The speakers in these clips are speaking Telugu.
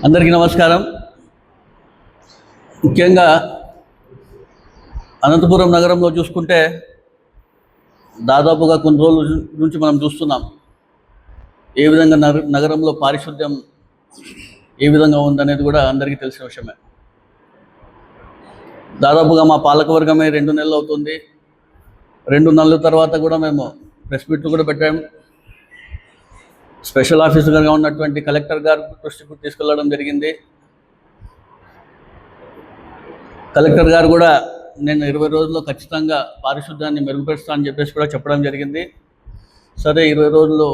అందరికీ నమస్కారం. ముఖ్యంగా అనంతపురం నగరంలో చూసుకుంటే దాదాపుగా కొన్ని రోజుల నుంచి మనం చూస్తున్నాం ఏ విధంగా నగరంలో పారిశుద్ధ్యం ఏ విధంగా ఉందనేది కూడా అందరికీ తెలిసిన విషయమే. దాదాపుగా మా పాలకవర్గమే 2 నెలలు అవుతుంది. 2 నెలల తర్వాత కూడా మేము ప్రెస్ మీట్లు కూడా పెట్టాము. స్పెషల్ ఆఫీసర్గా ఉన్నటువంటి కలెక్టర్ గారు దృష్టికి తీసుకెళ్లడం జరిగింది. కలెక్టర్ గారు కూడా నేను 20 రోజుల్లో ఖచ్చితంగా పారిశుద్ధ్యాన్ని మెరుగుపరుస్తా అని చెప్పేసి కూడా చెప్పడం జరిగింది. సరే 20 రోజుల్లో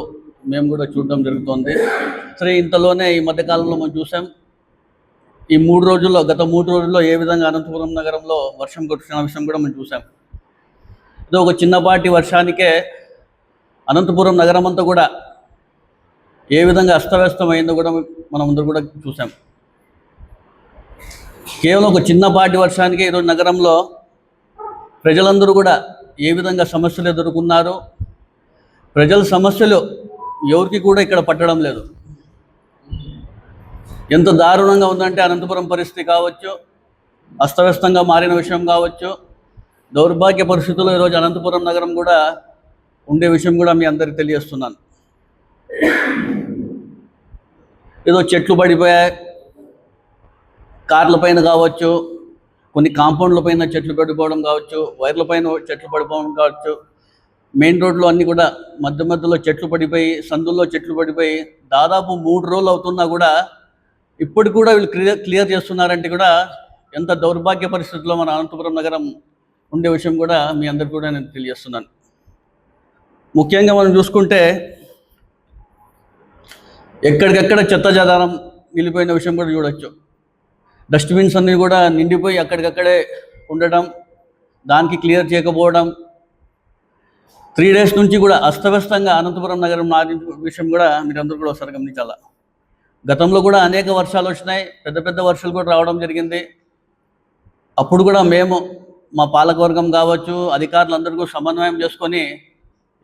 మేము కూడా చూడడం జరుగుతుంది. సరే ఇంతలోనే ఈ మధ్యకాలంలో మనం చూసాం ఈ 3 రోజుల్లో గత 3 రోజుల్లో ఏ విధంగా అనంతపురం నగరంలో వర్షం కొట్టిన విషయం కూడా మనం చూసాం. ఇది ఒక చిన్నపాటి వర్షానికే అనంతపురం నగరం అంతా కూడా ఏ విధంగా అస్తవ్యస్తమైందో కూడా మనం అందరూ కూడా చూసాం. కేవలం ఒక చిన్నపాటి వర్షానికే ఈరోజు నగరంలో ప్రజలందరూ కూడా ఏ విధంగా సమస్యలు ఎదుర్కొన్నారు. ప్రజల సమస్యలు ఎవరికి కూడా ఇక్కడ పట్టడం లేదు. ఎంత దారుణంగా ఉందంటే అనంతపురం పరిస్థితి కావచ్చు, అస్తవ్యస్తంగా మారిన విషయం కావచ్చు, దౌర్భాగ్య పరిస్థితుల్లో ఈరోజు అనంతపురం నగరం కూడా ఉండే విషయం కూడా మీ అందరికీ తెలియజేస్తున్నాను. ఏదో చెట్లు పడిపోయాయి, కార్ల పైన కావచ్చు, కొన్ని కాంపౌండ్ల పైన చెట్లు పడిపోవడం కావచ్చు, వైర్ల పైన చెట్లు పడిపోవడం కావచ్చు, మెయిన్ రోడ్లో అన్నీ కూడా మధ్య మధ్యలో చెట్లు పడిపోయి, సందుల్లో చెట్లు పడిపోయి దాదాపు 3 రోజులు అవుతున్నా కూడా ఇప్పటికి కూడా వీళ్ళు క్లియర్ చేస్తున్నారంటే కూడా ఎంత దౌర్భాగ్య పరిస్థితుల్లో మన అనంతపురం నగరం ఉండే విషయం కూడా మీ అందరికీ కూడా నేను తెలియజేస్తున్నాను. ముఖ్యంగా మనం చూసుకుంటే ఎక్కడికెక్కడ చెత్త చెదారం నిలిపోయిన విషయం కూడా చూడొచ్చు. డస్ట్బిన్స్ అన్నీ కూడా నిండిపోయి అక్కడికక్కడే ఉండడం, దానికి క్లియర్ చేయకపోవడం, 3 డేస్ నుంచి కూడా అస్తవ్యస్తంగా అనంతపురం నగరం మారిన విషయం కూడా మీరందరూ కూడా ఒకసారి గమనించాలి. గతంలో కూడా అనేక వర్షాలు వచ్చినాయి, పెద్ద పెద్ద వర్షాలు కూడా రావడం జరిగింది. అప్పుడు కూడా మేము మా పాలకవర్గం కావచ్చు, అధికారులందరికీ సమన్వయం చేసుకొని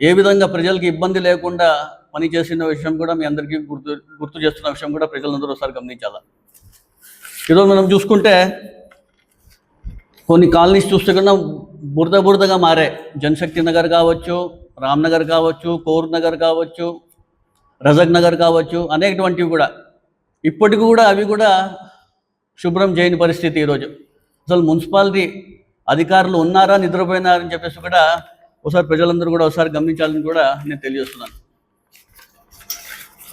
ఏ విధంగా ప్రజలకు ఇబ్బంది లేకుండా పనిచేసిన విషయం కూడా మీ అందరికీ గుర్తు చేస్తున్న విషయం కూడా ప్రజలందరూ ఒకసారి గమనించాలి. ఈరోజు మనం చూసుకుంటే కొన్ని కాలనీస్ చూస్తే కన్నా బురదగా మారే, జనశక్తి నగర్ కావచ్చు, రామ్నగర్ కావచ్చు, కోర్ నగర్ కావచ్చు, రజక్ నగర్ కావచ్చు, అనేకటువంటివి కూడా ఇప్పటికి కూడా అవి కూడా శుభ్రం చేయని పరిస్థితి. ఈరోజు అసలు మున్సిపాలిటీ అధికారులు ఉన్నారా, నిద్రపోయినారని చెప్పేసి కూడా ఒకసారి ప్రజలందరూ కూడా ఒకసారి గమనించాలని కూడా నేను తెలియజేస్తున్నాను.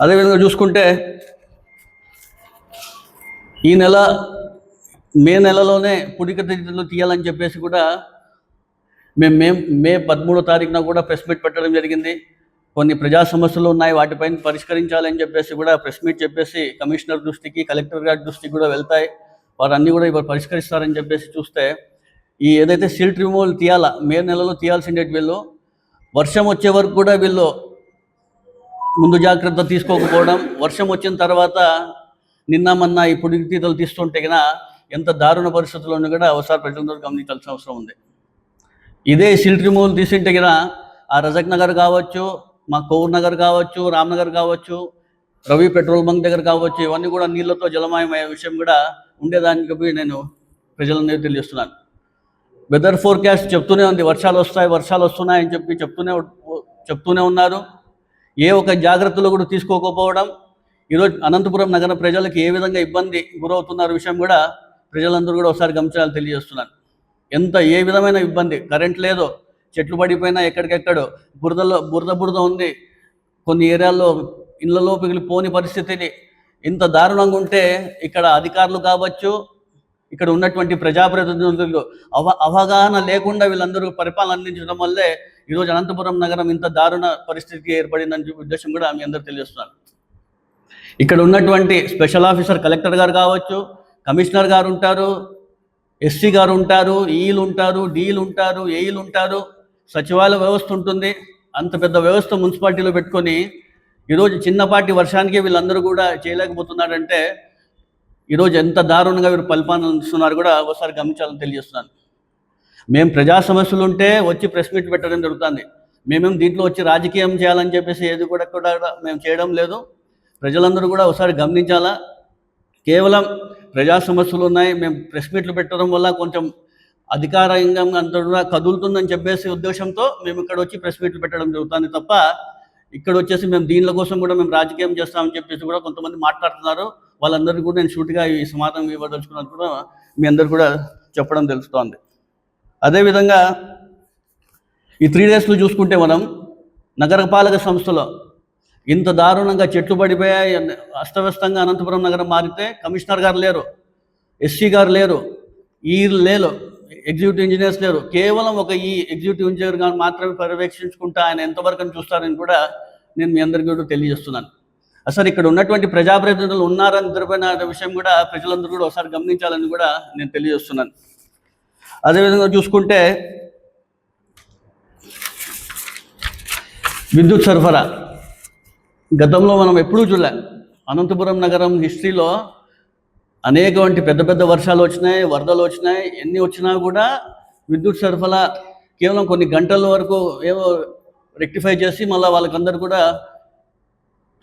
అదేవిధంగా చూసుకుంటే ఈ నెల మే నెలలోనే పుడికతీతలు తీయాలని చెప్పేసి కూడా మే 13వ తారీఖున కూడా ప్రెస్ మీట్ పెట్టడం జరిగింది. కొన్ని ప్రజా సమస్యలు ఉన్నాయి, వాటిపైన పరిష్కరించాలని చెప్పేసి కూడా ప్రెస్ మీట్ చెప్పేసి కమిషనర్ దృష్టికి, కలెక్టర్ గారి దృష్టికి కూడా వెళ్తాయి. వారన్నీ కూడా ఇవాళ పరిష్కరిస్తారని చెప్పేసి చూస్తే ఈ ఏదైతే సిల్ట్ రిమూవల్ తీయాలా, మే నెలలో తీయాల్సిండే వీళ్ళు వర్షం వచ్చే వరకు కూడా వీళ్ళు ముందు జాగ్రత్త తీసుకోకపోవడం, వర్షం వచ్చిన తర్వాత నిన్న మొన్న ఈ పుడికతీతలు తీస్తుంటే కన్నా ఎంత దారుణ పరిస్థితుల్లో కూడా ఒకసారి ప్రజలందరూ గమనించాల్సిన అవసరం ఉంది. ఇదే సిల్ట్ రిమూవల్ తీసింటే కన్నా ఆ రజక్ నగర్ కావచ్చు, మా కోర్ నగర్ కావచ్చు, రామ్నగర్ కావచ్చు, రవి పెట్రోల్ బంక్ దగ్గర కావచ్చు, ఇవన్నీ కూడా నీళ్ళతో జలమయమయ్యే విషయం కూడా ఉండేదానికి నేను ప్రజలందరూ తెలియజేస్తున్నాను. వెదర్ ఫోర్కాస్ట్ చెప్తూనే ఉంది, వర్షాలు వస్తున్నాయని చెప్తూనే ఉన్నారు. ఏ ఒక జాగ్రత్తలు కూడా తీసుకోకపోవడం ఈరోజు అనంతపురం నగర ప్రజలకు ఏ విధంగా ఇబ్బంది గురవుతున్నారు విషయం కూడా ప్రజలందరూ కూడా ఒకసారి గమనించాలని తెలియజేస్తున్నాను. ఏ విధమైన ఇబ్బంది, కరెంట్ లేదు, చెట్లు పడిపోయినా ఎక్కడికెక్కడో బురద ఉంది, కొన్ని ఏరియాల్లో ఇళ్లలో పిగిలిపోని పరిస్థితిని ఇంత దారుణంగా ఉంటే ఇక్కడ అధికారులు కావచ్చు, ఇక్కడ ఉన్నటువంటి ప్రజాప్రతినిధులు అవగాహన లేకుండా వీళ్ళందరూ పరిపాలన అందించడం వల్లే ఈరోజు అనంతపురం నగరం ఇంత దారుణ పరిస్థితికి ఏర్పడిందని ఉద్దేశం కూడా మీ అందరూ తెలియజేస్తున్నారు. ఇక్కడ ఉన్నటువంటి స్పెషల్ ఆఫీసర్ కలెక్టర్ గారు కావచ్చు, కమిషనర్ గారు ఉంటారు, ఎస్సీ గారు ఉంటారు, ఈలు ఉంటారు, డీలు ఉంటారు, ఏఈలు ఉంటారు, సచివాలయ వ్యవస్థ ఉంటుంది. అంత పెద్ద వ్యవస్థ మున్సిపాలిటీలో పెట్టుకొని ఈరోజు చిన్నపాటి వర్షానికి వీళ్ళందరూ కూడా చేయలేకపోతున్నారంటే ఈరోజు ఎంత దారుణంగా వీరు పరిపాలన అందిస్తున్నారు కూడా ఒకసారి గమనించాలని తెలియజేస్తున్నాను. మేము ప్రజా సమస్యలు ఉంటే వచ్చి ప్రెస్ మీట్ పెట్టడం జరుగుతుంది. మేమేం దీంట్లో వచ్చి రాజకీయం చేయాలని చెప్పేసి ఏది కూడా మేము చేయడం లేదు. ప్రజలందరూ కూడా ఒకసారి గమనించాలా. కేవలం ప్రజా సమస్యలు ఉన్నాయి, మేము ప్రెస్ మీట్లు పెట్టడం వల్ల కొంచెం అధికార రంగం అంతా కూడా కదులుతుందని చెప్పేసి ఉద్దేశంతో మేము ఇక్కడ వచ్చి ప్రెస్ మీట్లు పెట్టడం జరుగుతుంది తప్ప ఇక్కడ వచ్చేసి మేము దీనిల కోసం కూడా మేము రాజకీయం చేస్తామని చెప్పేసి కూడా కొంతమంది మాట్లాడుతున్నారు. వాళ్ళందరికీ కూడా నేను షూట్గా ఈ సమాధానం ఇవ్వదలుచుకున్నది కూడా మీ అందరు కూడా చెప్పడం తెలుస్తోంది. అదేవిధంగా ఈ 3 డేస్లో చూసుకుంటే మనం నగరపాలక సంస్థలో ఇంత దారుణంగా చెట్లు పడిపోయాయి, అస్తవ్యస్తంగా అనంతపురం నగరం మారితే కమిషనర్ గారు లేరు, ఎస్సీ గారు లేరు, ఈ లేరు, ఎగ్జిక్యూటివ్ ఇంజనీర్స్ లేరు. కేవలం ఒక ఈ ఎగ్జిక్యూటివ్ ఇంజనీర్ గారు మాత్రమే పర్యవేక్షించుకుంటా ఆయన ఎంతవరకు చూస్తారని కూడా నేను మీ అందరికీ కూడా తెలియజేస్తున్నాను. అసలు ఇక్కడ ఉన్నటువంటి ప్రజాప్రతినిధులు ఉన్నారని నిద్రపోయిన విషయం కూడా ప్రజలందరూ కూడా ఒకసారి గమనించాలని కూడా నేను తెలియజేస్తున్నాను. అదేవిధంగా చూసుకుంటే విద్యుత్ సరఫరా గతంలో మనం ఎప్పుడూ చూడలే. అనంతపురం నగరం హిస్టరీలో అనేకవంటి పెద్ద పెద్ద వర్షాలు వచ్చినాయి, వరదలు వచ్చినాయి, ఎన్ని వచ్చినా కూడా విద్యుత్ సరఫరా కేవలం కొన్ని గంటల వరకు ఏవో రెక్టిఫై చేసి మళ్ళీ వాళ్ళకందరూ కూడా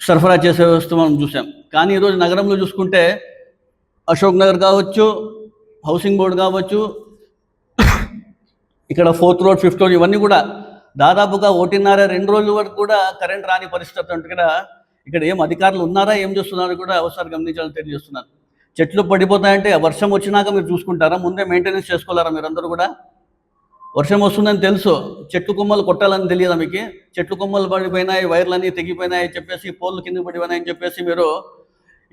సరఫరా చేసే వ్యవస్థ మనం చూసాం. కానీ ఈరోజు నగరంలో చూసుకుంటే అశోక్ నగర్ కావచ్చు, హౌసింగ్ బోర్డు కావచ్చు, ఇక్కడ 4th రోడ్ 5th రోడ్ ఇవన్నీ కూడా దాదాపుగా 1.5-2 రోజుల వరకు కూడా కరెంట్ రాని పరిస్థితి అంటే కూడా ఇక్కడ ఏం అధికారులు ఉన్నారా, ఏం చేస్తున్నారో కూడా ఒకసారి గమనించాలని తెలియజేస్తున్నారు. చెట్లు పడిపోతాయంటే వర్షం వచ్చినాక మీరు చూసుకుంటారా, ముందే మెయింటెనెన్స్ చేసుకోలేరా మీరందరూ కూడా? వర్షం వస్తుందని తెలుసు, చెట్లు కొమ్మలు కొట్టాలని తెలియదా మీకు? చెట్లు కొమ్మలు పడిపోయినాయి, వైర్లన్నీ తెగిపోయినాయి చెప్పేసి, పోల్లు కింద పడిపోయినాయని చెప్పేసి మీరు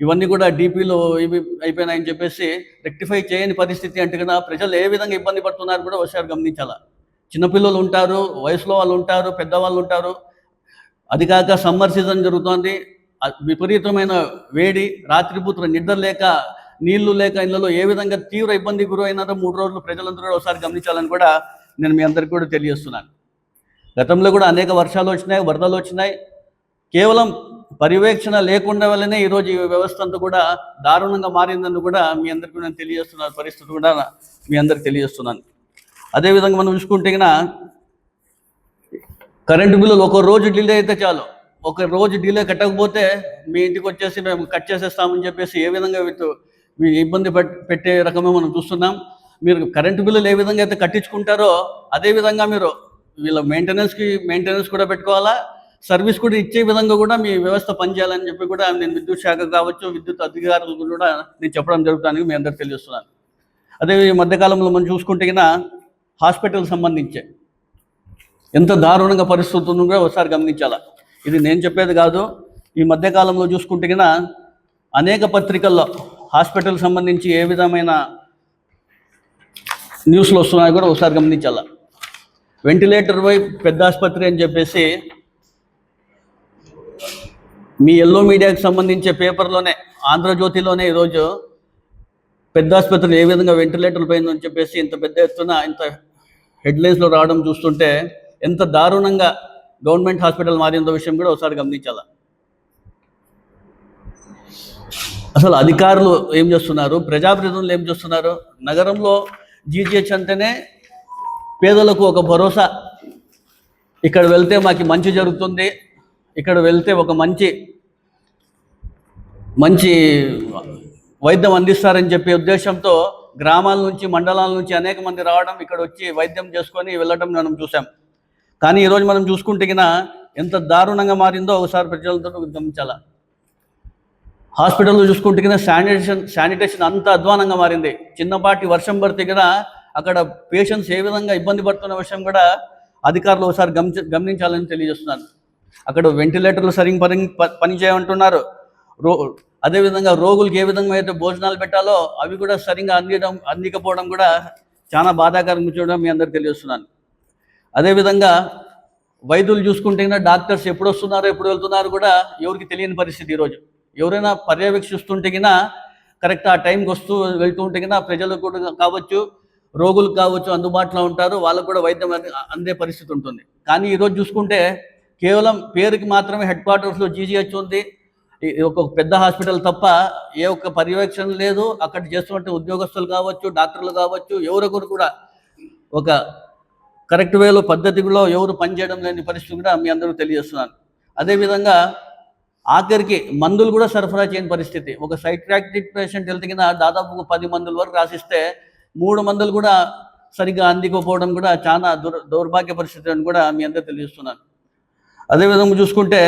ఇవన్నీ కూడా డీపీలు ఇవి అయిపోయినాయని చెప్పేసి రెక్టిఫై చేయని పరిస్థితి అంటే కదా ప్రజలు ఏ విధంగా ఇబ్బంది పడుతున్నారు కూడా ఒకసారి గమనించాలా. చిన్నపిల్లలు ఉంటారు, వయసులో వాళ్ళు ఉంటారు, పెద్దవాళ్ళు ఉంటారు. అది కాక సమ్మర్ సీజన్ జరుగుతోంది, విపరీతమైన వేడి, రాత్రిపూత్ర నిద్ర లేక, నీళ్లు లేక ఇళ్లలో ఏ విధంగా తీవ్ర ఇబ్బంది గురైనారో 3 రోజులు ప్రజలందరూ కూడా ఒకసారి గమనించాలని కూడా నేను మీ అందరికీ కూడా తెలియజేస్తున్నాను. గతంలో కూడా అనేక వర్షాలు వచ్చినాయి, వరదలు వచ్చినాయి. కేవలం పర్యవేక్షణ లేకుండా వల్లనే ఈరోజు ఈ వ్యవస్థ అంతా కూడా దారుణంగా మారిందని కూడా మీ అందరికీ నేను తెలియజేస్తున్నాను, పరిస్థితి కూడా మీ అందరికి తెలియజేస్తున్నాను. అదేవిధంగా మనం చూసుకుంటే కరెంటు బిల్లులు ఒక రోజు డిలే అయితే చాలు, ఒక రోజు డిలే కట్టకపోతే మీ ఇంటికి వచ్చేసి మేము కట్ చేసేస్తామని చెప్పేసి ఏ విధంగా ఇబ్బంది పెట్టే రకమే మనం చూస్తున్నాం. మీరు కరెంటు బిల్లులు ఏ విధంగా అయితే కట్టించుకుంటారో అదేవిధంగా మీరు వీళ్ళ మెయింటెనెన్స్ కూడా పెట్టుకోవాలా, సర్వీస్ కూడా ఇచ్చే విధంగా కూడా మీ వ్యవస్థ పనిచేయాలని చెప్పి కూడా నేను విద్యుత్ శాఖ కావచ్చు, విద్యుత్ అధికారులు కూడా నేను చెప్పడం జరుగుతానని మీ అందరికి తెలియజేస్తున్నాను. అదే ఈ మధ్యకాలంలో మనం చూసుకుంటే హాస్పిటల్ సంబంధించే ఎంత దారుణంగా పరిస్థితి ఉందో కూడా ఒకసారి గమనించాలా. ఇది నేను చెప్పేది కాదు, ఈ మధ్యకాలంలో చూసుకుంటే అనేక పత్రికల్లో హాస్పిటల్ సంబంధించి ఏ విధమైన న్యూస్లు వస్తున్నాయో కూడా ఒకసారి గమనించాలా. వెంటిలేటర్ పెద్ద ఆసుపత్రి అని చెప్పేసి మీ ఎల్లో మీడియాకి సంబంధించే పేపర్లోనే, ఆంధ్రజ్యోతిలోనే ఈరోజు పెద్ద ఆసుపత్రులు ఏ విధంగా వెంటిలేటర్లు పోయిందని చెప్పేసి ఇంత పెద్ద ఎత్తున ఇంత హెడ్లైన్స్లో రావడం చూస్తుంటే ఎంత దారుణంగా గవర్నమెంట్ హాస్పిటల్ మారిందో విషయం కూడా ఒకసారి గమనించాలా. అసలు అధికారులు ఏం చేస్తున్నారు, ప్రజాప్రతినిధులు ఏం చేస్తున్నారు? నగరంలో జీజీహెచ్ అంటేనే పేదలకు ఒక భరోసా, ఇక్కడ వెళ్తే మాకు మంచి జరుగుతుంది, ఇక్కడ వెళ్తే ఒక మంచి వైద్యం అందిస్తారని చెప్పే ఉద్దేశంతో గ్రామాల నుంచి, మండలాల నుంచి అనేక మంది రావడం, ఇక్కడ వచ్చి వైద్యం చేసుకొని వెళ్ళడం మనం చూసాం. కానీ ఈరోజు మనం చూసుకుంటే ఎంత దారుణంగా మారిందో ఒకసారి ప్రజలతో గమనించాలా. హాస్పిటల్లో చూసుకుంటే శానిటేషన్ అంత అధ్వానంగా మారింది. చిన్నపాటి వర్షం పడితే అక్కడ పేషెంట్స్ ఏ విధంగా ఇబ్బంది పడుతున్న విషయం కూడా అధికారులు ఒకసారి గమనించాలని తెలియజేస్తున్నాను. అక్కడ వెంటిలేటర్లు సరిగ్గా పని చేయమంటున్నారు. అదేవిధంగా రోగులకు ఏ విధంగా అయితే భోజనాలు పెట్టాలో అవి కూడా సరిగ్గా అందికపోవడం కూడా చాలా బాధాకరంగా చూడడం మీ అందరికి తెలియజేస్తున్నాను. అదేవిధంగా వైద్యులు చూసుకుంటే డాక్టర్స్ ఎప్పుడు వస్తున్నారో ఎప్పుడు వెళ్తున్నారో కూడా ఎవరికి తెలియని పరిస్థితి. ఈరోజు ఎవరైనా పర్యవేక్షిస్తుంటే కరెక్ట్ ఆ టైంకి వస్తూ వెళ్తూ ఉంటే ప్రజలకు కూడా కావచ్చు, రోగులకు కావచ్చు అందుబాటులో ఉంటారు, వాళ్ళకు కూడా వైద్యం అందే పరిస్థితి ఉంటుంది. కానీ ఈరోజు చూసుకుంటే కేవలం పేరుకి మాత్రమే హెడ్ క్వార్టర్స్లో జీజీహెచ్ ఉంది, ఒక పెద్ద హాస్పిటల్ తప్ప ఏ ఒక్క పర్యవేక్షణ లేదు. అక్కడ చేస్తున్నట్టు ఉద్యోగస్తులు కావచ్చు, డాక్టర్లు కావచ్చు, ఎవరొకరు కూడా ఒక కరెక్ట్ వేలో పద్ధతిలో ఎవరు పనిచేయడం లేని పరిస్థితి కూడా మీ అందరూ తెలియజేస్తున్నాను. అదేవిధంగా ఆఖరికి మందులు కూడా సరఫరా చేయని పరిస్థితి. ఒక సైకియాట్రిక్ పేషెంట్ వెళ్తే కింద దాదాపు 10 మందుల వరకు రాసిస్తే 3 మందులు కూడా సరిగ్గా అందుకోపోవడం కూడా చాలా దౌర్భాగ్య పరిస్థితి అని కూడా మీ అందరూ తెలియజేస్తున్నాను. అదేవిధంగా చూసుకుంటే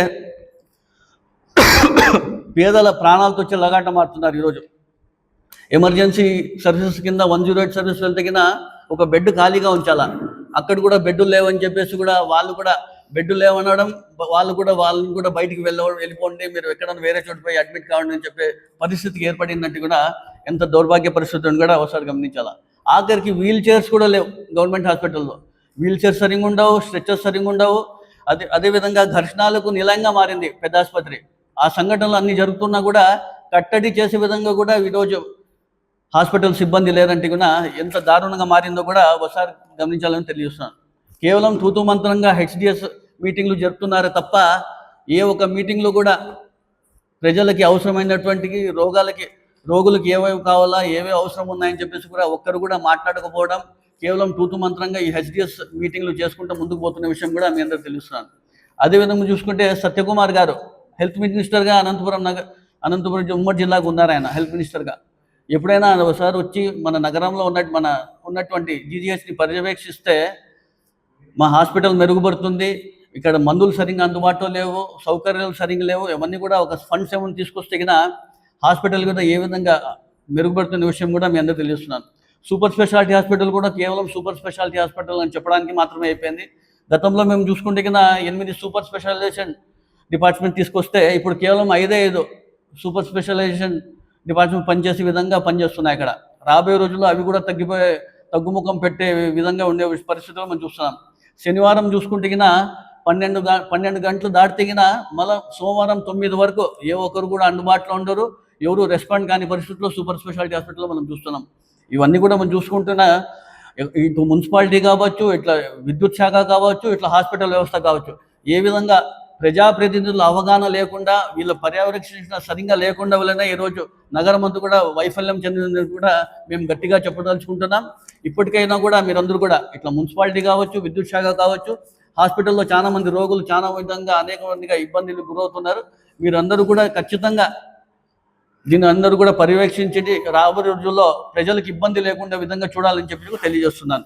పేదల ప్రాణాలతో వచ్చి లగాట మారుతున్నారు ఈరోజు. ఎమర్జెన్సీ సర్వీసెస్ కింద 108 సర్వీస్ వెళ్తే కింద ఒక బెడ్ ఖాళీగా ఉంచాలా, అక్కడ కూడా బెడ్లు లేవని చెప్పేసి కూడా వాళ్ళు కూడా బెడ్లు లేవనడం, వాళ్ళని కూడా బయటికి వెళ్ళిపోండి, మీరు ఎక్కడైనా వేరే చోటు పోయి అడ్మిట్ కావండి అని చెప్పే పరిస్థితికి ఏర్పడినట్టు కూడా ఎంత దౌర్భాగ్య పరిస్థితి అని కూడా ఒకసారి గమనించాలా. ఆఖరికి వీల్ చైర్స్ కూడా లేవు గవర్నమెంట్ హాస్పిటల్లో. వీల్ చైర్స్ సరిగ్గా ఉండవు, స్ట్రెచర్స్ సరిగ్గా ఉండవు. అదేవిధంగా ఘర్షణలకు నిలయంగా మారింది పెద్ద ఆసుపత్రి. ఆ సంఘటనలు అన్నీ జరుగుతున్నా కూడా కట్టడి చేసే విధంగా కూడా ఈరోజు హాస్పిటల్ సిబ్బంది లేదంటే కూడా ఎంత దారుణంగా మారిందో కూడా ఒకసారి గమనించాలని తెలియజేస్తున్నాను. కేవలం తూతూ మంత్రంగా హెచ్డిఎస్ మీటింగ్లు జరుపుతున్నారే తప్ప ఏ ఒక్క మీటింగ్లో కూడా ప్రజలకి అవసరమైనటువంటి రోగులకి ఏవేవి కావాలా, ఏవేవి అవసరం ఉన్నాయని చెప్పేసి కూడా ఒక్కరు కూడా మాట్లాడకపోవడం, కేవలం తూతూ మంత్రంగా ఈ హెచ్డిఎస్ మీటింగ్లు చేసుకుంటూ ముందుకు పోతున్న విషయం కూడా మీ అందరికీ తెలుస్తున్నాను. అదేవిధంగా చూసుకుంటే సత్యకుమార్ గారు హెల్త్ మినిస్టర్గా అనంతపురం ఉమ్మడి జిల్లాకు ఉన్నారు. ఆయన హెల్త్ మినిస్టర్గా ఎప్పుడైనా ఒకసారి వచ్చి మన నగరంలో ఉన్నటువంటి జీజీహెచ్ని పర్యవేక్షిస్తే మా హాస్పిటల్ మెరుగుపడుతుంది, ఇక్కడ మందులు సరిగ్గా అందుబాటులో లేవు, సౌకర్యాలు సరిగ్గా లేవు, ఇవన్నీ కూడా ఒక ఫండ్స్ ఏమైనా తీసుకొస్తే కన్నా హాస్పిటల్ కూడా ఏ విధంగా మెరుగుపడుతున్న విషయం కూడా మీ అందరూ తెలియజేస్తున్నాను. సూపర్ స్పెషాలిటీ హాస్పిటల్ కూడా కేవలం సూపర్ స్పెషాలిటీ హాస్పిటల్ అని చెప్పడానికి మాత్రమే అయిపోయింది. గతంలో మేము చూసుకుంటే కన్నా 8 సూపర్ స్పెషలైజేషన్ డిపార్ట్మెంట్ తీసుకొస్తే ఇప్పుడు కేవలం 5 సూపర్ స్పెషలైజేషన్ డిపార్ట్మెంట్ పనిచేసే విధంగా పనిచేస్తున్నాయి. అక్కడ రాబోయే రోజుల్లో అవి కూడా తగ్గుముఖం పెట్టే విధంగా ఉండే పరిస్థితుల్లో మనం చూస్తున్నాం. శనివారం చూసుకుంటే కినా 12 గంటలు దాటితే మళ్ళీ సోమవారం 9 వరకు ఏ ఒక్కరు కూడా అందుబాటులో ఉండరు, ఎవరు రెస్పాండ్ కాని పరిస్థితుల్లో సూపర్ స్పెషాలిటీ హాస్పిటల్లో మనం చూస్తున్నాం. ఇవన్నీ కూడా మనం చూసుకుంటున్నా ఇటు మున్సిపాలిటీ కావచ్చు, ఇట్లా విద్యుత్ శాఖ కావచ్చు, ఇట్లా హాస్పిటల్ వ్యవస్థ కావచ్చు, ఏ విధంగా ప్రజాప్రతినిధుల అవగాహన లేకుండా వీళ్ళ పర్యవేక్షణ సరిగ్గా లేకుండా వలన ఈరోజు నగరం అంతా కూడా వైఫల్యం చెందినది కూడా మేము గట్టిగా చెప్పదలుచుకుంటున్నాం. ఇప్పటికైనా కూడా మీరందరూ కూడా ఇట్లా మున్సిపాలిటీ కావచ్చు, విద్యుత్ శాఖ కావచ్చు, హాస్పిటల్లో చాలా మంది రోగులు చాలా విధంగా అనేక మందిగా ఇబ్బందులకు గురవుతున్నారు. మీరందరూ కూడా ఖచ్చితంగా దీన్ని అందరూ కూడా పర్యవేక్షించి రాబోయే రోజుల్లో ప్రజలకు ఇబ్బంది లేకుండా విధంగా చూడాలని చెప్పి తెలియజేస్తున్నాను.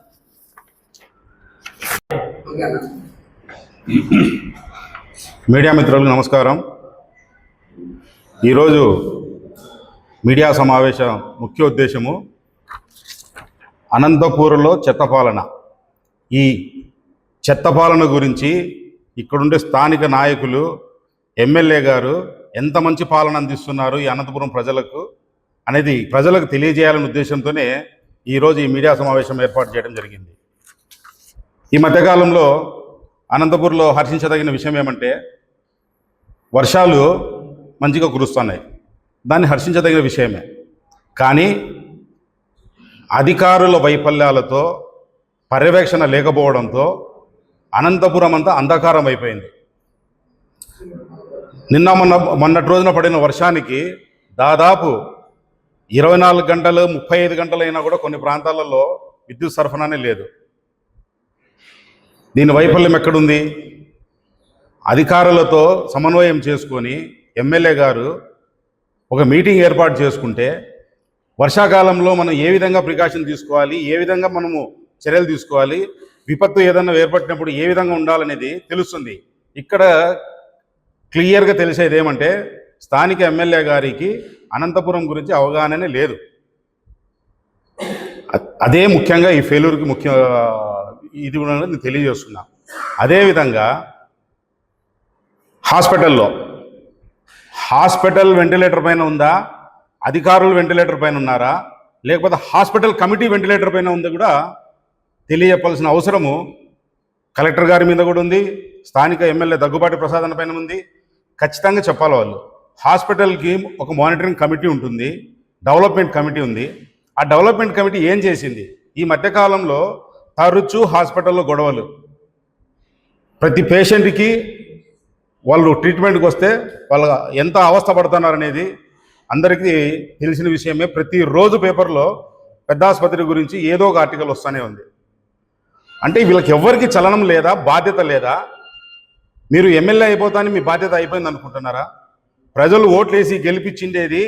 మీడియా మిత్రులకు నమస్కారం. ఈరోజు మీడియా సమావేశం ముఖ్య ఉద్దేశము అనంతపూర్లో చెత్త పాలన. ఈ చెత్త పాలన గురించి ఇక్కడుండే స్థానిక నాయకులు, ఎమ్మెల్యే గారు ఎంత మంచి పాలన అందిస్తున్నారు ఈ అనంతపురం ప్రజలకు అనేది ప్రజలకు తెలియజేయాలనే ఉద్దేశంతోనే ఈరోజు ఈ మీడియా సమావేశం ఏర్పాటు చేయడం జరిగింది. ఈ మధ్యకాలంలో అనంతపూర్లో హర్షించదగిన విషయం ఏమంటే వర్షాలు మంచిగా కురుస్తున్నాయి, దాన్ని హర్షించదగిన విషయమే. కానీ అధికారుల వైఫల్యాలతో, పర్యవేక్షణ లేకపోవడంతో అనంతపురం అంతా అంధకారం అయిపోయింది. మొన్నటి రోజున పడిన వర్షానికి దాదాపు 24 గంటలు 35 గంటలైనా కూడా కొన్ని ప్రాంతాలలో విద్యుత్ సరఫరానే లేదు. దీని వైఫల్యం ఎక్కడుంది? అధికారులతో సమన్వయం చేసుకొని ఎమ్మెల్యే గారు ఒక మీటింగ్ ఏర్పాటు చేసుకుంటే వర్షాకాలంలో మనం ఏ విధంగా ప్రికాషన్ తీసుకోవాలి, ఏ విధంగా మనము చర్యలు తీసుకోవాలి, విపత్తు ఏదైనా ఏర్పడినప్పుడు ఏ విధంగా ఉండాలనేది తెలుస్తుంది. ఇక్కడ క్లియర్గా తెలిసేది ఏమంటే స్థానిక ఎమ్మెల్యే గారికి అనంతపురం గురించి అవగాహననే లేదు. అదే ముఖ్యంగా ఈ ఫెయిల్యూర్కి ఇది కూడా నేను తెలియజేస్తున్నా. అదేవిధంగా హాస్పిటల్ వెంటిలేటర్ పైన ఉందా, అధికారులు వెంటిలేటర్ పైన ఉన్నారా, లేకపోతే హాస్పిటల్ కమిటీ వెంటిలేటర్ పైన ఉందా కూడా తెలియజెప్పాల్సిన అవసరము కలెక్టర్ గారి మీద కూడా ఉంది, స్థానిక ఎమ్మెల్యే దగ్గుబాటి ప్రసాద్ అన్న పైన ఉంది. ఖచ్చితంగా చెప్పాలి. వాళ్ళు హాస్పిటల్కి ఒక మానిటరింగ్ కమిటీ ఉంటుంది, డెవలప్మెంట్ కమిటీ ఉంది. ఆ డెవలప్మెంట్ కమిటీ ఏం చేసింది? ఈ మధ్యకాలంలో తరచూ హాస్పిటల్లో గొడవలు, ప్రతి పేషెంట్కి వాళ్ళు ట్రీట్మెంట్కి వస్తే వాళ్ళు ఎంత అవస్థ పడుతున్నారనేది అందరికీ తెలిసిన విషయమే. ప్రతిరోజు పేపర్లో పెద్ద ఆసుపత్రి గురించి ఏదో ఒక ఆర్టికల్ వస్తూనే ఉంది. అంటే వీళ్ళకి ఎవరికి చలనం లేదా, బాధ్యత లేదా? మీరు ఎమ్మెల్యే అయిపోతాని మీ బాధ్యత అయిపోయింది అనుకుంటున్నారా? ప్రజలు ఓట్లేసి గెలిపించిండేది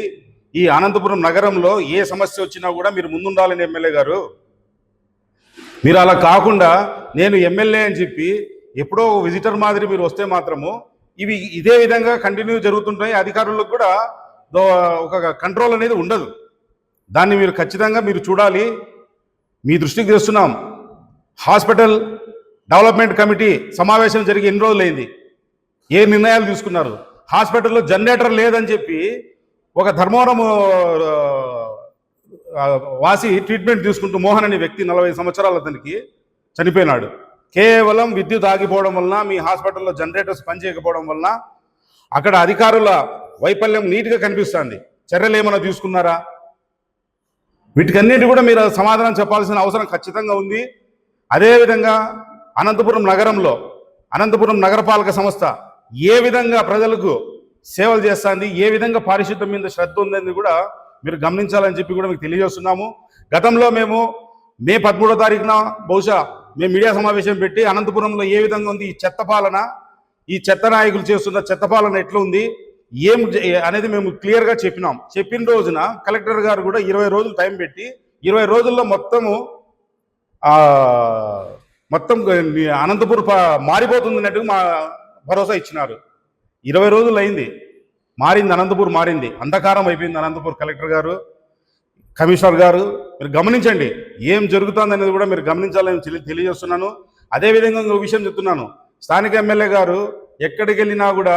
ఈ అనంతపురం నగరంలో ఏ సమస్య వచ్చినా కూడా మీరు ముందుండాలని ఎమ్మెల్యే గారు. మీరు అలా కాకుండా నేను ఎమ్మెల్యే అని చెప్పి ఎప్పుడో విజిటర్ మాదిరి మీరు వస్తే మాత్రము ఇదే విధంగా కంటిన్యూ జరుగుతుంటాయి. అధికారులకు కూడా ఒక కంట్రోల్ అనేది ఉండదు. దాన్ని మీరు ఖచ్చితంగా మీరు చూడాలి. మీ దృష్టికి తెస్తున్నాం. హాస్పిటల్ డెవలప్మెంట్ కమిటీ సమావేశం జరిగి ఎన్ని రోజులైంది? ఏ నిర్ణయాలు తీసుకున్నారు? హాస్పిటల్లో జనరేటర్ లేదని చెప్పి ఒక ధర్మవరం వాసి ట్రీట్మెంట్ తీసుకుంటూ మోహన్ అనే వ్యక్తి 40 సంవత్సరాల అతనికి చనిపోయినాడు. కేవలం విద్యుత్ ఆగిపోవడం వలన, మీ హాస్పిటల్లో జనరేటర్స్ పనిచేయకపోవడం వలన అక్కడ అధికారుల వైఫల్యం నీట్గా కనిపిస్తుంది. చర్యలు ఏమైనా తీసుకున్నారా? వీటికన్నిటి కూడా మీరు సమాధానం చెప్పాల్సిన అవసరం ఖచ్చితంగా ఉంది. అదేవిధంగా అనంతపురం నగరంలో అనంతపురం నగరపాలక సంస్థ ఏ విధంగా ప్రజలకు సేవలు చేస్తుంది, ఏ విధంగా పారిశుద్ధ్యం మీద శ్రద్ధ ఉందని కూడా మీరు గమనించాలని చెప్పి కూడా మీకు తెలియజేస్తున్నాము. గతంలో మేము మే 13వ తారీఖున బహుశా మేము మీడియా సమావేశం పెట్టి అనంతపురంలో ఏ విధంగా ఉంది ఈ చెత్త పాలన, ఈ చెత్త నాయకులు చేస్తున్న చెత్త పాలన ఎట్లా ఉంది ఏం అనేది మేము క్లియర్గా చెప్పినాం. చెప్పిన రోజున కలెక్టర్ గారు కూడా 20 రోజులు టైం పెట్టి 20 రోజుల్లో మొత్తం అనంతపురం మారిపోతుందన్నట్టు మా భరోసా ఇచ్చినారు. 20 రోజులు అయింది, మారింది, అనంతపురం మారింది, అంధకారం అయిపోయింది. అనంతపురం కలెక్టర్ గారు, కమిషనర్ గారు మీరు గమనించండి, ఏం జరుగుతుంది అనేది కూడా మీరు గమనించాలని తెలియజేస్తున్నాను. అదేవిధంగా ఇంకో విషయం చెప్తున్నాను. స్థానిక ఎమ్మెల్యే గారు ఎక్కడికి వెళ్ళినా కూడా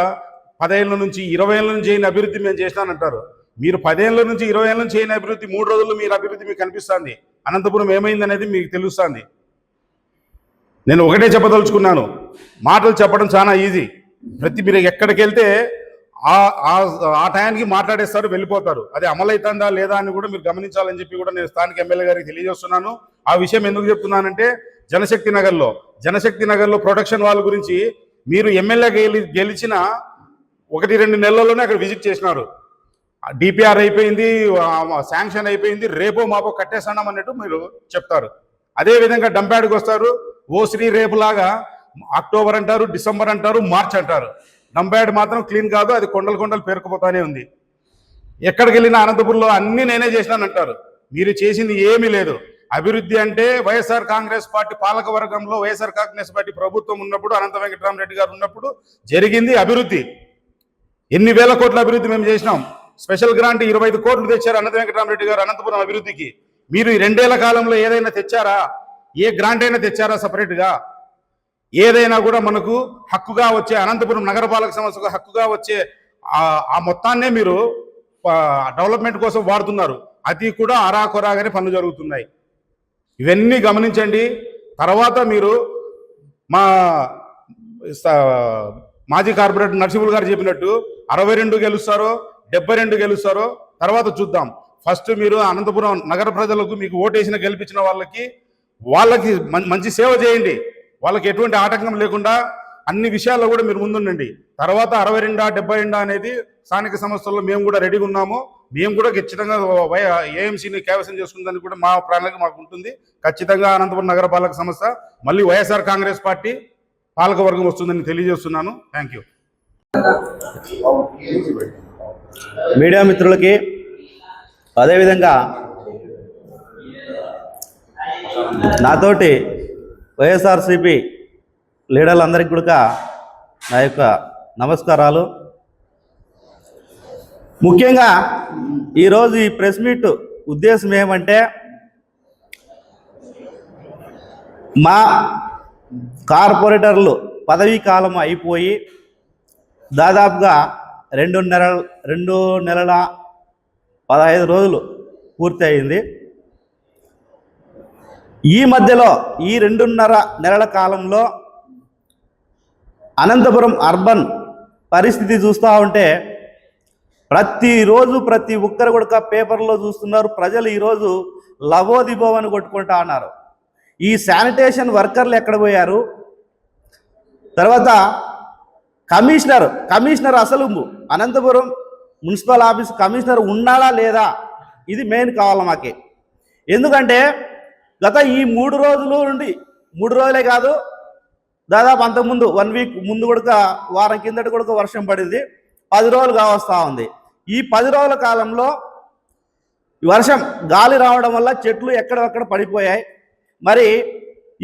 10 ఏళ్ళ నుంచి 20 ఏళ్ళ నుంచి చేయని అభివృద్ధి మేము చేసినానంటారు. మీరు 10 ఏళ్ళ నుంచి 20 ఏళ్ళ నుంచి చేయని అభివృద్ధి 3 రోజుల్లో మీరు అభివృద్ధి మీకు కనిపిస్తుంది. అనంతపురం ఏమైంది అనేది మీకు తెలుస్తుంది. నేను ఒకటే చెప్పదలుచుకున్నాను, మాటలు చెప్పడం చాలా ఈజీ. మీరు ఎక్కడికి వెళ్తే ఆ టైంకి మాట్లాడేస్తారు, వెళ్ళిపోతారు. అది అమలవుతుందా లేదా అని కూడా మీరు గమనించాలని చెప్పి కూడా నేను స్థానిక ఎమ్మెల్యే గారికి తెలియజేస్తున్నాను. ఆ విషయం ఎందుకు చెప్తున్నానంటే జనశక్తి నగర్లో ప్రొటెక్షన్ వాళ్ళ గురించి మీరు ఎమ్మెల్యే గెలిచిన 1-2 నెలల్లోనే అక్కడ విజిట్ చేసినారు. డిపిఆర్ అయిపోయింది, శాంక్షన్ అయిపోయింది, రేపో మాపో కట్టేస్తాం అన్నట్టు మీరు చెప్తారు. అదేవిధంగా డంప్యాడ్కి వస్తారు, ఓ శ్రీ రేపులాగా అక్టోబర్ అంటారు, డిసెంబర్ అంటారు, మార్చ్ అంటారు. డంప్యాడ్ మాత్రం క్లీన్ కాదు, అది కొండలు పేరుకుపోతానే ఉంది. ఎక్కడికి వెళ్ళినా అనంతపురంలో అన్ని నేనే చేసినానంటారు. మీరు చేసింది ఏమీ లేదు. అభివృద్ధి అంటే వైఎస్ఆర్ కాంగ్రెస్ పార్టీ పాలక వర్గంలో వైఎస్ఆర్ కాంగ్రెస్ పార్టీ ప్రభుత్వం ఉన్నప్పుడు, అనంత వెంకటరామరెడ్డి గారు ఉన్నప్పుడు జరిగింది అభివృద్ధి. ఎన్ని వేల కోట్ల అభివృద్ధి మేము చేసినాం. స్పెషల్ గ్రాంట్ 25 కోట్లు తెచ్చారు అనంత వెంకటరామరెడ్డి గారు అనంతపురం అభివృద్ధికి. మీరు ఈ 2 ఏళ్ల కాలంలో ఏదైనా తెచ్చారా? ఏ గ్రాంట్ అయినా తెచ్చారా? సపరేట్గా ఏదైనా కూడా మనకు హక్కుగా వచ్చే అనంతపురం నగరపాలక సంస్థకు హక్కుగా వచ్చే ఆ మొత్తాన్నే మీరు డెవలప్మెంట్ కోసం వాడుతున్నారు. అది కూడా అరాకొరాగానే పనులు జరుగుతున్నాయి. ఇవన్నీ గమనించండి. తర్వాత మీరు మా మాజీ కార్పొరేటర్ నరసింహులు గారు చెప్పినట్టు 62 గెలుస్తారో 72 గెలుస్తారో తర్వాత చూద్దాం. ఫస్ట్ మీరు అనంతపురం నగర ప్రజలకు, మీకు ఓటేసిన గెలిపించిన వాళ్ళకి మంచి సేవ చేయండి. వాళ్ళకి ఎటువంటి ఆటంకం లేకుండా అన్ని విషయాల్లో కూడా మీరు ముందుండండి. తర్వాత 62 72 అనేది స్థానిక సంస్థల్లో మేము కూడా రెడీగా ఉన్నాము. మేము కూడా ఖచ్చితంగా ఏఎంసీని కైవసం చేసుకుందని కూడా మా ప్రణాళిక మాకు ఉంటుంది. ఖచ్చితంగా అనంతపురం నగరపాలక సంస్థ మళ్ళీ వైఎస్ఆర్ కాంగ్రెస్ పార్టీ పాలకవర్గం వస్తుందని తెలియజేస్తున్నాను. Thank you. మీడియా మిత్రులకి, అదేవిధంగా నాతోటి వైఎస్ఆర్సీపీ లీడర్లందరికీ కూడా నా యొక్క నమస్కారాలు. ముఖ్యంగా ఈరోజు ఈ ప్రెస్ మీట్ ఉద్దేశం ఏమంటే, మా కార్పొరేటర్లు పదవీ కాలం అయిపోయి దాదాపుగా 2 నెలల 15 రోజులు పూర్తి అయింది. ఈ మధ్యలో ఈ 2.5 నెలల కాలంలో అనంతపురం అర్బన్ పరిస్థితి చూస్తూ ఉంటే ప్రతిరోజు ప్రతి ఒక్కరు కూడా పేపర్లో చూస్తున్నారు. ప్రజలు ఈరోజు లవోదిబోవని కొట్టుకుంటా ఉన్నారు. ఈ శానిటేషన్ వర్కర్లు ఎక్కడ పోయారు? తర్వాత కమిషనర్ అసలు అనంతపురం మున్సిపల్ ఆఫీస్ కమిషనర్ ఉన్నాడా లేదా? ఇది మెయిన్ కావాలి మాకు. ఎందుకంటే గత ఈ 3 రోజుల నుండి 3 రోజులే కాదు, దాదాపు అంతకుముందు 1 వీక్ ముందు కూడా వారం కిందటి కూడా వర్షం పడింది. 10 రోజులు కావస్తూ ఉంది. ఈ 10 రోజుల కాలంలో వర్షం గాలి రావడం వల్ల చెట్లు ఎక్కడెక్కడ పడిపోయాయి. మరి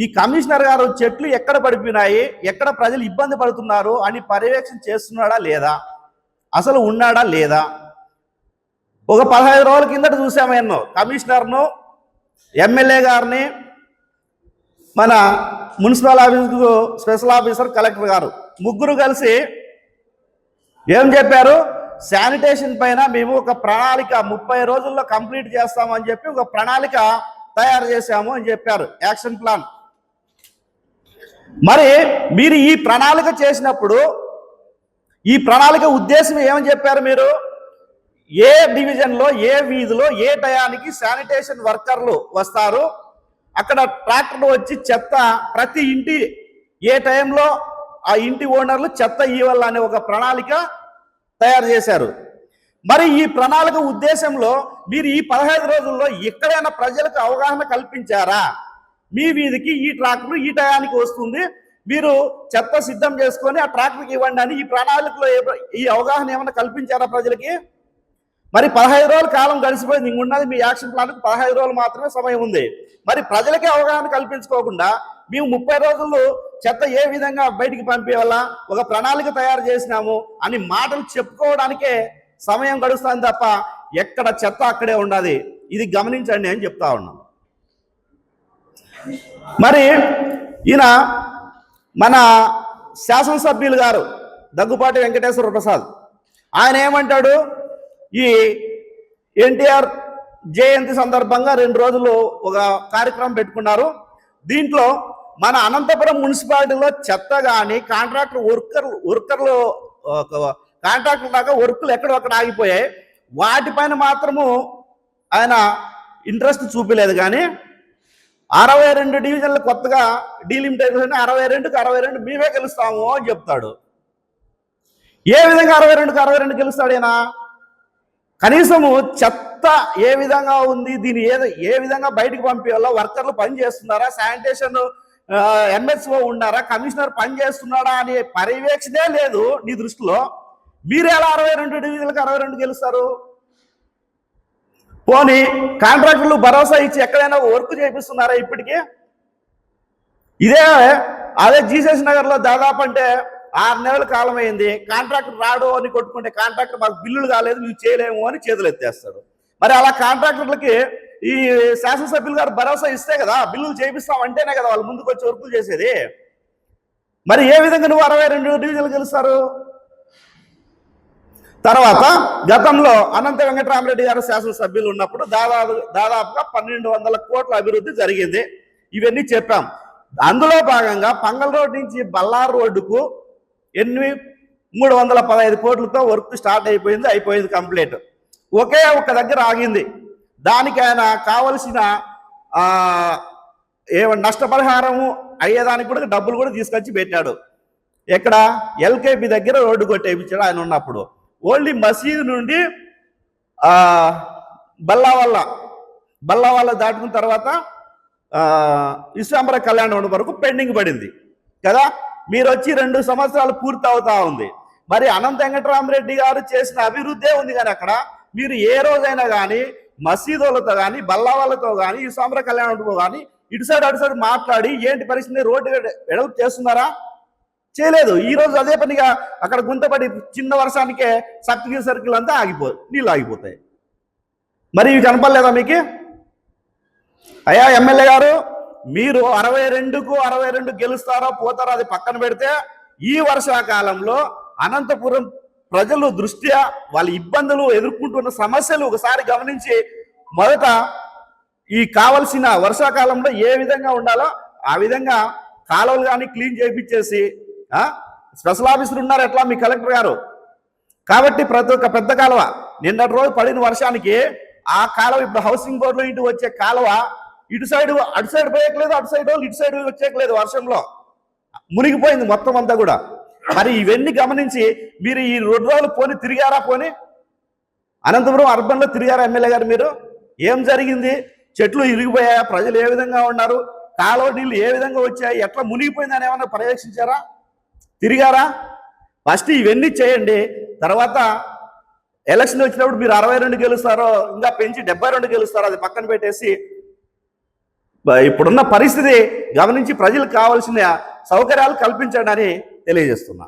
ఈ కమిషనర్ గారు చెట్లు ఎక్కడ పడిపోయినాయి, ఎక్కడ ప్రజలు ఇబ్బంది పడుతున్నారు అని పర్యవేక్షణ చేస్తున్నాడా లేదా, అసలు ఉన్నాడా లేదా? ఒక 15 రోజుల కిందట చూసాము ఎన్నో కమిషనర్ను, ఎమ్మెల్యే గారిని, మన మున్సిపల్ ఆఫీస్కు స్పెషల్ ఆఫీసర్, కలెక్టర్ గారు ముగ్గురు కలిసి ఏం చెప్పారు? శానిటేషన్ పైన మేము ఒక ప్రణాళిక 30 రోజుల్లో కంప్లీట్ చేస్తామని చెప్పి ఒక ప్రణాళిక తయారు చేశాము అని చెప్పారు, యాక్షన్ ప్లాన్. మరి మీరు ఈ ప్రణాళిక చేసినప్పుడు ఈ ప్రణాళిక ఉద్దేశం ఏమని చెప్పారు? మీరు ఏ డివిజన్లో, ఏ వీధిలో, ఏ టయానికి శానిటేషన్ వర్కర్లు వస్తారు, అక్కడ ట్రాక్టర్లు వచ్చి చెత్త ప్రతి ఇంటి ఏ టైంలో ఆ ఇంటి ఓనర్లు చెత్త ఇవ్వాలనే ఒక ప్రణాళిక తయారు చేశారు. మరి ఈ ప్రణాళిక ఉద్దేశంలో మీరు ఈ 15 రోజుల్లో ఎక్కడైనా ప్రజలకు అవగాహన కల్పించారా? మీ వీధికి ఈ ట్రాక్టర్ ఈ టయానికి వస్తుంది, మీరు చెత్త సిద్ధం చేసుకొని ఆ ట్రాక్టర్కి ఇవ్వండి అని ఈ ప్రణాళికలో ఈ అవగాహన ఏమైనా కల్పించారా ప్రజలకి? మరి 15 రోజుల కాలం గడిచిపోయింది, ఇంకున్నది మీ యాక్షన్ ప్లాన్కి 15 రోజులు మాత్రమే సమయం ఉంది. మరి ప్రజలకే అవగాహన కల్పించుకోకుండా మేము 30 రోజుల్లో చెత్త ఏ విధంగా బయటికి పంపేవాళ్ళ ఒక ప్రణాళిక తయారు చేసినాము అని మాటలు చెప్పుకోవడానికే సమయం గడుస్తుంది తప్ప ఎక్కడ చెత్త అక్కడే ఉండాలి. ఇది గమనించండి అని చెప్తా ఉన్నాం. మరి ఈయన మన శాసనసభ్యులు గారు దగ్గుపాటి వెంకటేశ్వర ప్రసాద్ ఆయన ఏమంటాడు? ఈ ఎన్టీఆర్ జయంతి సందర్భంగా 2 రోజులు ఒక కార్యక్రమం పెట్టుకున్నారు. దీంట్లో మన అనంతపురం మున్సిపాలిటీలో చెత్త కానీ కాంట్రాక్టర్ దాకా వర్కులు ఎక్కడొక్కడ ఆగిపోయాయి. వాటిపైన మాత్రము ఆయన ఇంట్రెస్ట్ చూపలేదు. కానీ 62 డివిజన్లు కొత్తగా డీలిమిటేషన్ 62కి 62 మేమే గెలుస్తాము అని చెప్తాడు. ఏ విధంగా 62కి 62 గెలుస్తాడు ఈయన? కనీసము చెత్త ఏ విధంగా ఉంది, దీన్ని ఏ విధంగా బయటకు పంపేయాలో, వర్కర్లు పని చేస్తున్నారా, శానిటేషన్ ఎంఎస్ఓ ఉన్నారా, కమిషనర్ పని చేస్తున్నాడా అనే పర్యవేక్షణే లేదు నీ దృష్టిలో. మీరు ఎలా 62 డివిజన్లకు 62 గెలుస్తారు? పోనీ కాంట్రాక్టర్లు భరోసా ఇచ్చి ఎక్కడైనా వర్క్ చేపిస్తున్నారా ఇప్పటికీ? అదే జీసస్ నగర్లో దాదాపు అంటే 6 నెలల కాలం అయింది, కాంట్రాక్టర్ రాడు అని కొట్టుకుంటే కాంట్రాక్టర్ మాకు బిల్లులు కాలేదు మేము చేయలేము అని చేతులు ఎత్తేస్తాడు. మరి అలా కాంట్రాక్టర్లకి ఈ శాసనసభ్యులు గారు భరోసా ఇస్తే కదా బిల్లులు చేపిస్తాం అంటేనే కదా వాళ్ళు ముందుకు వచ్చి వర్కులు చేసేది. మరి ఏ విధంగా నువ్వు 62 డివిజన్లు గెలుస్తారు? తర్వాత గతంలో అనంత వెంకటరామరెడ్డి గారు శాసనసభ్యులు ఉన్నప్పుడు దాదాపుగా 1200 కోట్ల అభివృద్ధి జరిగింది. ఇవన్నీ చెప్పాం. అందులో భాగంగా పంగల్ రోడ్ నుంచి బల్లారు రోడ్డుకు 315 కోట్లతో వర్క్ స్టార్ట్ అయిపోయింది కంప్లీట్. ఒకే ఒక్క దగ్గర ఆగింది. దానికి ఆయన కావలసిన నష్టపరిహారము అయ్యేదానికి కూడా డబ్బులు కూడా తీసుకొచ్చి పెట్టాడు. ఎక్కడ? ఎల్కేపీ దగ్గర రోడ్డు కొట్టేపించాడు ఆయన ఉన్నప్పుడు. ఓన్లీ మసీదు నుండి బల్లావల్ల దాటుకున్న తర్వాత విశ్వాంబర కళ్యాణ మండపం వరకు పెండింగ్ పడింది కదా. మీరు వచ్చి 2 సంవత్సరాలు పూర్తి అవుతా ఉంది. మరి అనంత వెంకటరామరెడ్డి గారు చేసిన అభివృద్ధే ఉంది. కానీ అక్కడ మీరు ఏ రోజైనా కానీ మసీదులతో కానీ బల్లావాళ్ళతో కానీ విశ్వాంబర కళ్యాణ మండపం కానీ ఇటు సైడ్ అటు సైడ్ మాట్లాడి ఏంటి పరిస్థితి రోడ్డు వెడల్పు చేస్తున్నారా? చేయలేదు. ఈ రోజు అదే పనిగా అక్కడ గుంతపడి చిన్న వర్షానికే సప్తగిరి సర్కిల్ అంతా నీళ్ళు ఆగిపోతాయి. మరి ఇవి కనపడలేదా మీకు? అయ్యా ఎమ్మెల్యే గారు, మీరు 62కు 62 గెలుస్తారో పోతారో అది పక్కన పెడితే ఈ వర్షాకాలంలో అనంతపురం ప్రజలు దృష్ట్యా వాళ్ళ ఇబ్బందులు ఎదుర్కొంటున్న సమస్యలు ఒకసారి గమనించి మొదట ఈ కావలసిన వర్షాకాలంలో ఏ విధంగా ఉండాలో ఆ విధంగా కాలువలు కానీ క్లీన్ చేయించేసి స్పెషల్ ఆఫీసర్ ఉన్నారు ఎట్లా మీ కలెక్టర్ గారు కాబట్టి ప్రతి ఒక్క పెద్ద కాలువ నిన్నటి రోజు పడిన వర్షానికి ఆ కాలువ ఇప్పుడు హౌసింగ్ బోర్డులో ఇంటికి వచ్చే కాలువ ఇటు సైడ్ అటు సైడ్ పోయట్లేదు, అటు సైడ్ ఇటు సైడ్ వచ్చేయట్లేదు, వర్షంలో మునిగిపోయింది మొత్తం అంతా కూడా. మరి ఇవన్నీ గమనించి మీరు ఈ 2 రోజులు పోని తిరిగారా? పోని అనంతపురం అర్బన్లో తిరిగారా ఎమ్మెల్యే గారు? మీరు ఏం జరిగింది? చెట్లు ఇరిగిపోయాయా? ప్రజలు ఏ విధంగా ఉన్నారు? కాలువ నీళ్ళు ఏ విధంగా వచ్చాయి? ఎట్లా మునిగిపోయిందని ఏమన్నా పర్యవేక్షించారా? తిరిగారా? ఫస్ట్ ఇవన్నీ చేయండి. తర్వాత ఎలక్షన్ వచ్చినప్పుడు మీరు 62 గెలుస్తారో ఇంకా పెంచి 72 గెలుస్తారో అది పక్కన పెట్టేసి ఇప్పుడున్న పరిస్థితి గమనించి ప్రజలకు కావాల్సిన సౌకర్యాలు కల్పించండి అని తెలియజేస్తున్నా.